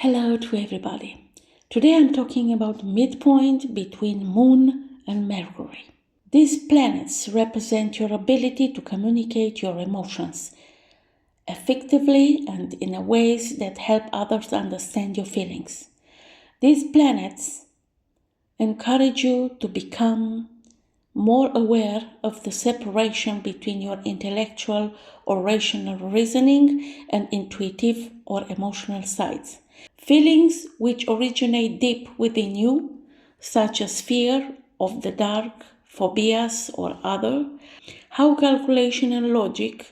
Hello to everybody. Today I'm talking about midpoint between Moon and Mercury. These planets represent your ability to communicate your emotions effectively and in ways that help others understand your feelings. These planets encourage you to become more aware of the separation between your intellectual or rational reasoning and intuitive or emotional sides. Feelings which originate deep within you, such as fear of the dark, phobias, or other, how calculation and logic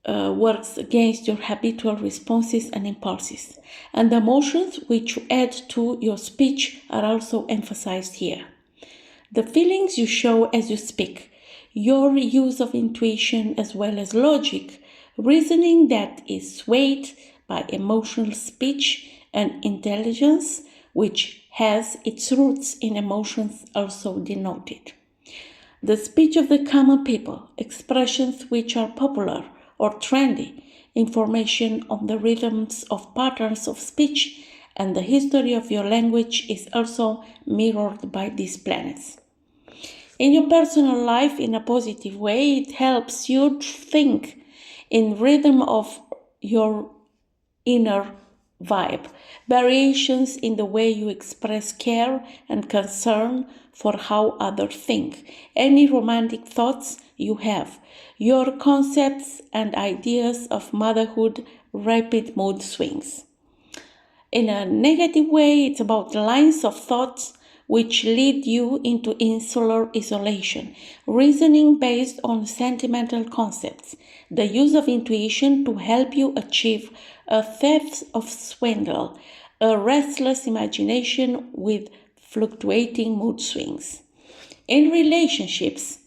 works against your habitual responses and impulses, and the emotions which you add to your speech are also emphasized here. The feelings you show as you speak, your use of intuition as well as logic, reasoning that is swayed by emotional speech and intelligence, which has its roots in emotions also denoted. The speech of the common people, expressions which are popular or trendy, information on the rhythms of patterns of speech, and the history of your language is also mirrored by these planets. In your personal life, in a positive way, it helps you think in rhythm of your inner vibe, variations in the way you express care and concern for how others think, any romantic thoughts you have, your concepts and ideas of motherhood, rapid mood swings. In a negative way, it's about lines of thoughts which lead you into insular isolation, reasoning based on sentimental concepts, the use of intuition to help you achieve a theft of swindle, a restless imagination with fluctuating mood swings. In relationships,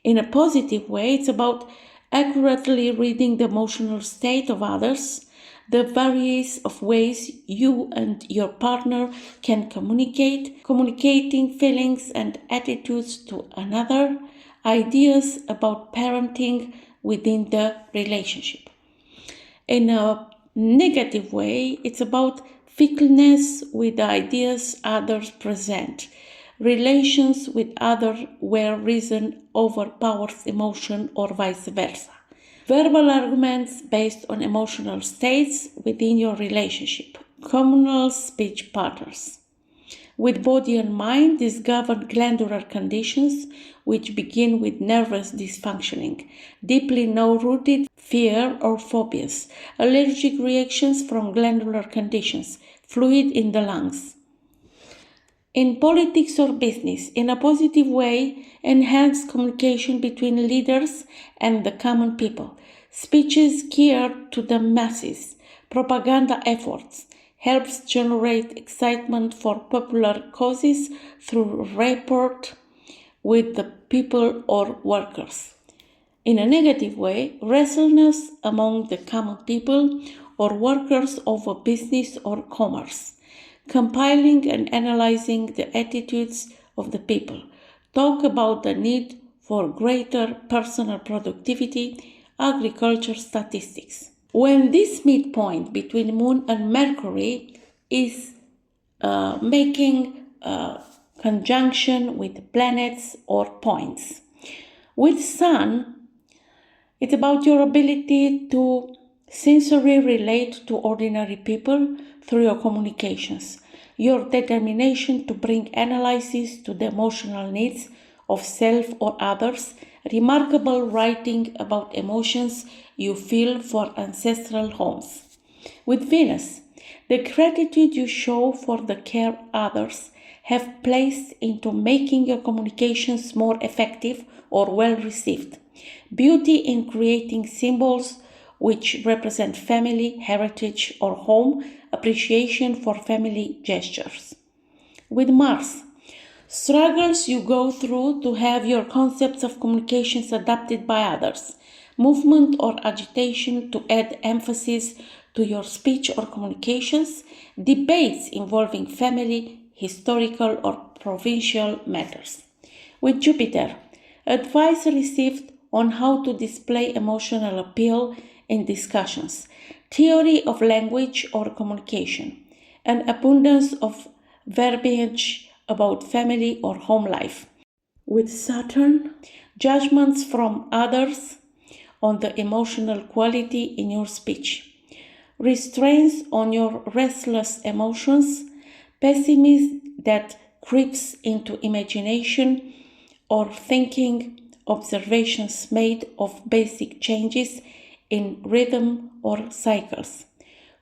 in a positive way, it's about accurately reading the emotional state of others, the various of ways you and your partner can communicating feelings and attitudes to another, ideas about parenting within the relationship. In a negative way, it's about fickleness with the ideas others present, relations with others where reason overpowers emotion or vice versa. Verbal arguments based on emotional states within your relationship. Communal speech patterns. With body and mind, these govern glandular conditions which begin with nervous dysfunctioning, deeply rooted fear or phobias, allergic reactions from glandular conditions, fluid in the lungs. In politics or business, in a positive way, enhance communication between leaders and the common people. Speeches geared to the masses, propaganda efforts, helps generate excitement for popular causes through rapport with the people or workers. In a negative way, restlessness among the common people or workers over business or commerce. Compiling and analyzing the attitudes of the people. Talk about the need for greater personal productivity, agriculture statistics. When this midpoint between Moon and Mercury is making a conjunction with planets or points. With Sun, it's about your ability to sincerely relate to ordinary people through your communications, your determination to bring analysis to the emotional needs of self or others, remarkable writing about emotions you feel for ancestral homes. With Venus, the gratitude you show for the care others have placed into making your communications more effective or well received. Beauty in creating symbols which represent family, heritage, or home, appreciation for family gestures. With Mars, struggles you go through to have your concepts of communications adopted by others, movement or agitation to add emphasis to your speech or communications, debates involving family, historical, or provincial matters. With Jupiter, advice received on how to display emotional appeal in discussions, theory of language or communication, an abundance of verbiage about family or home life. With Saturn, judgments from others on the emotional quality in your speech, restraints on your restless emotions, pessimism that creeps into imagination or thinking, observations made of basic changes in rhythm or cycles,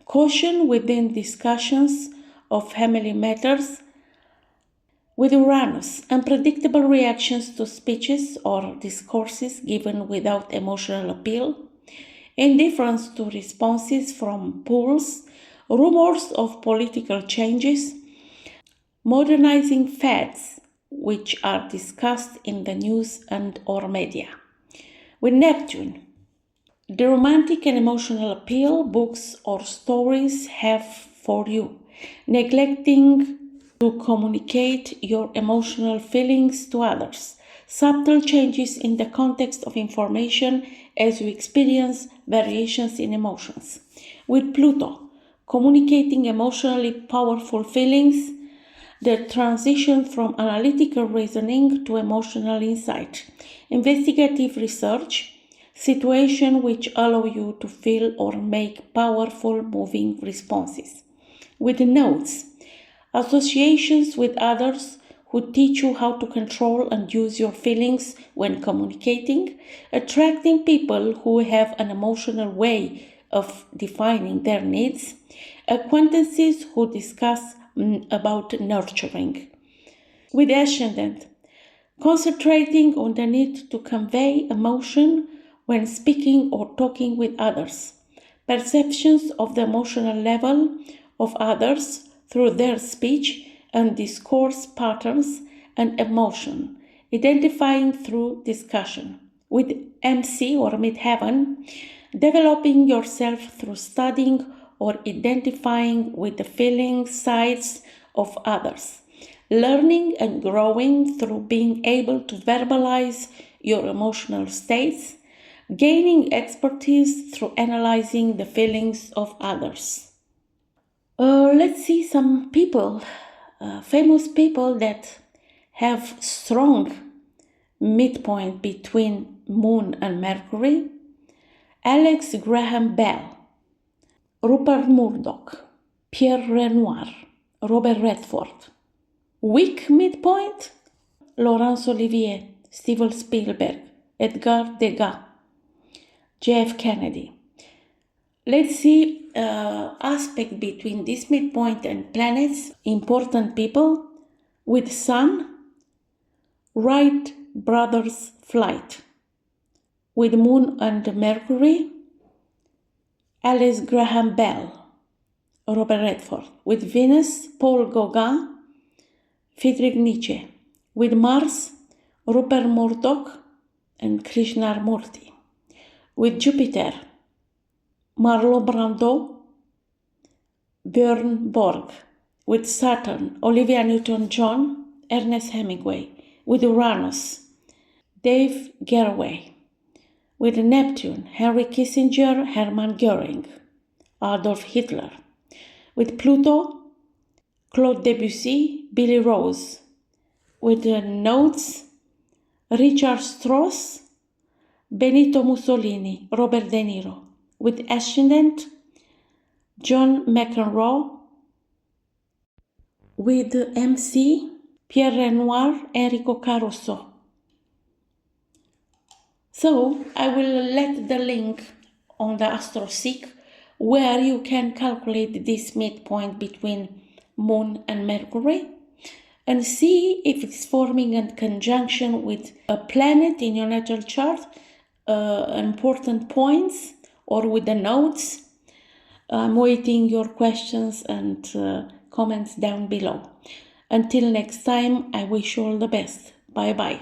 caution within discussions of family matters. With Uranus, unpredictable reactions to speeches or discourses given without emotional appeal, indifference to responses from polls, rumors of political changes, modernizing fads which are discussed in the news and or media. With Neptune, the romantic and emotional appeal books or stories have for you, neglecting to communicate your emotional feelings to others, subtle changes in the context of information as you experience variations in emotions. With Pluto, communicating emotionally powerful feelings, the transition from analytical reasoning to emotional insight, investigative research, situations which allow you to feel or make powerful moving responses. With notes, associations with others who teach you how to control and use your feelings when communicating, attracting people who have an emotional way of defining their needs, acquaintances who discuss about nurturing. With Ascendant, concentrating on the need to convey emotion when speaking or talking with others, perceptions of the emotional level of others through their speech and discourse patterns and emotion, identifying through discussion. With MC or Midheaven, developing yourself through studying or identifying with the feeling sides of others, learning and growing through being able to verbalize your emotional states, gaining expertise through analyzing the feelings of others. Let's see some people, famous people that have strong midpoint between Moon and Mercury. Alex Graham Bell, Rupert Murdoch, Pierre Renoir, Robert Redford. Weak midpoint, Laurence Olivier, Steven Spielberg, Edgar Degas, J.F. Kennedy. Let's see aspect between this midpoint and planets, important people. With Sun, Wright brothers flight. With Moon and Mercury, Alice Graham Bell, Robert Redford. With Venus, Paul Gauguin, Friedrich Nietzsche. With Mars, Rupert Murdoch and Krishnamurti. With Jupiter, Marlon Brando, Björn Borg. With Saturn, Olivia Newton-John, Ernest Hemingway. With Uranus, Dave Garroway. With Neptune, Henry Kissinger, Hermann Göring, Adolf Hitler. With Pluto, Claude Debussy, Billy Rose. With the Notes, Richard Strauss, Benito Mussolini, Robert De Niro. With Ascendant, John McEnroe. With MC, Pierre Renoir, Enrico Caruso. So I will let the link on the AstroSeek where you can calculate this midpoint between Moon and Mercury and see if it's forming a conjunction with a planet in your natal chart, important points, or with the nodes. I'm waiting your questions and comments down below. Until next time, I wish you all the best. Bye bye.